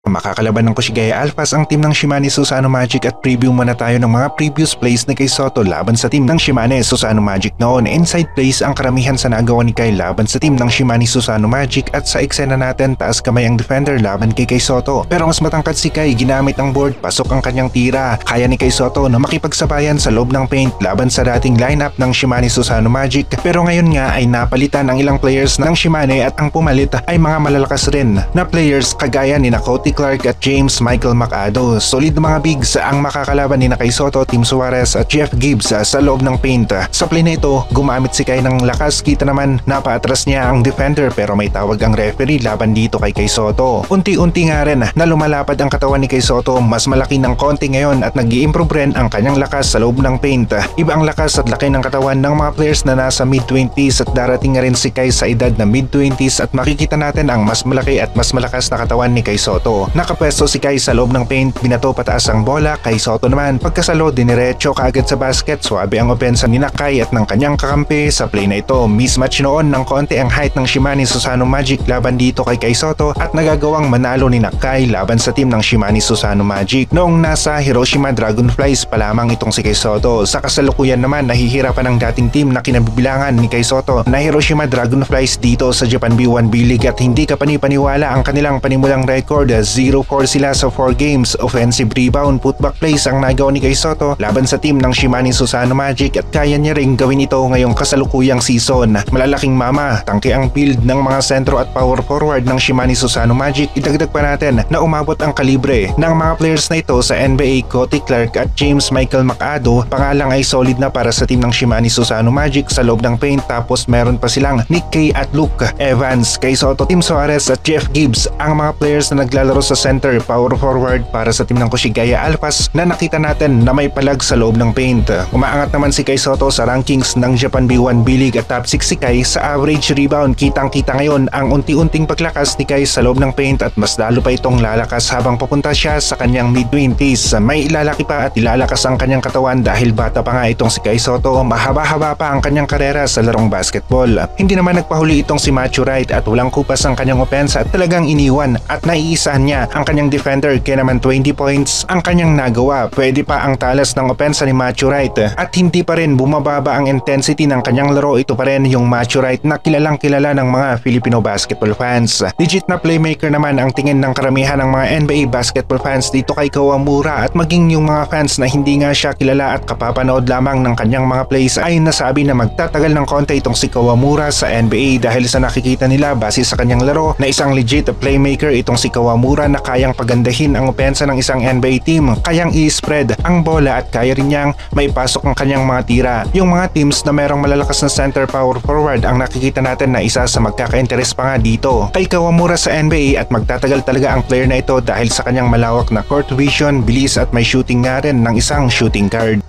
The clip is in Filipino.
Makakalaban ng Koshigaya Alphas ang team ng Shimane Susano Magic at preview muna tayo ng mga previous plays ni Kai Sotto laban sa team ng Shimane Susano Magic noon. Inside plays ang karamihan sa nagawa ni Kai laban sa team ng Shimane Susano Magic at sa eksena natin taas kamay ang defender laban kay Kai Sotto. Pero mas matangkad si Kai, ginamit ang board, pasok ang kanyang tira. Kaya ni Kai Sotto na makipagsabayan sa loob ng paint laban sa dating lineup ng Shimane Susano Magic. Pero ngayon nga ay napalitan ang ilang players ng Shimane at ang pumalit ay mga malalakas rin na players kagaya ni Cody Clark at James Michael Macado. Solid na mga bigs ang makakalaban ni Kai Sotto, Tim Suarez at Jeff Gibbs sa loob ng paint. Sa play na ito, gumamit si Kai ng lakas. Kita naman napaatras niya ang defender pero may tawag ang referee laban dito kay Kai Sotto. Unti-unti nga rin na lumalapad ang katawan ni Kai Sotto, mas malaki ng konti ngayon at nag-i-improve rin ang kanyang lakas sa loob ng paint. Iba ang lakas at laki ng katawan ng mga players na nasa mid-20s at darating nga rin si Kai sa edad na mid-20s at makikita natin ang mas malaki at mas malakas na katawan ni Kai Sotto. Nakapwesto si Kai sa loob ng paint, binato pataas ang bola. Kai Sotto naman pagkasalo diniretso kaagad sa basket. Swabe ang opensa ni Kai at ng kanyang kakampi. Sa play na ito, mismatch noon ng konti ang height ng Shimane Susano Magic laban dito kay Kai Sotto at nagagawang manalo ni Kai laban sa team ng Shimane Susano Magic. Noong nasa Hiroshima Dragonflies pa lamang itong si Kai Sotto. Sa kasalukuyan naman, nahihirapan ang dating team na kinabibilangan ni Kai Sotto na Hiroshima Dragonflies dito sa Japan B1 B-League at hindi kapani-paniwala ang kanilang panimulang record. 0-4 sila sa 4 games. Offensive rebound, putback plays ang nagawa ni Kai Sotto laban sa team ng Shimane Susano Magic at kaya niya ring gawin ito ngayong kasalukuyang season. Malalaking mama, tangke ang field ng mga sentro at power forward ng Shimane Susano Magic. Idagdag pa natin na umabot ang kalibre ng mga players na ito sa NBA. Cody Clark at James Michael Macado, pangalang ay solid na para sa team ng Shimane Susano Magic sa loob ng paint. Tapos meron pa silang Nick Kay at Luke Evans, Kai Sotto, Tim Suarez at Jeff Gibbs ang mga players na naglalaro sa center power forward para sa team ng Koshigaya Alphas na nakita natin na may palag sa loob ng paint. Umaangat naman si Kai Sotto sa rankings ng Japan B1 B-League at top 6 si Kai sa average rebound. Kitang-kita ngayon ang unti-unting paglakas ni Kai sa loob ng paint at mas lalo pa itong lalakas habang papunta siya sa kanyang mid-20s. May ilalaki pa at ilalakas ang kanyang katawan dahil bata pa nga itong si Kai Sotto. Mahaba-haba pa ang kanyang karera sa larong basketball. Hindi naman nagpahuli itong si Matthew Wright at walang kupas ang kanyang opensa at talagang iniwan at naiisahan niya ang kanyang defender kaya naman 20 points ang kanyang nagawa. Pwede pa ang talas ng opensa ni Matthew Wright at hindi pa rin bumababa ang intensity ng kanyang laro. Ito pa rin yung Matthew Wright na kilalang kilala ng mga Filipino basketball fans. Legit na playmaker naman ang tingin ng karamihan ng mga NBA basketball fans dito kay Kawamura at maging yung mga fans na hindi nga siya kilala at kapapanood lamang ng kanyang mga plays ay nasabi na magtatagal ng konti itong si Kawamura sa NBA dahil sa nakikita nila base sa kanyang laro na isang legit playmaker itong si Kawamura na kayang pagandahin ang opensa ng isang NBA team, kayang i-spread ang bola at kaya rin niyang maipasok ang kanyang mga tira. Yung mga teams na merong malalakas na center power forward ang nakikita natin na isa sa magkaka-interes pa nga dito kay Kawamura sa NBA at magtatagal talaga ang player na ito dahil sa kanyang malawak na court vision, bilis at may shooting nga rin ng isang shooting guard.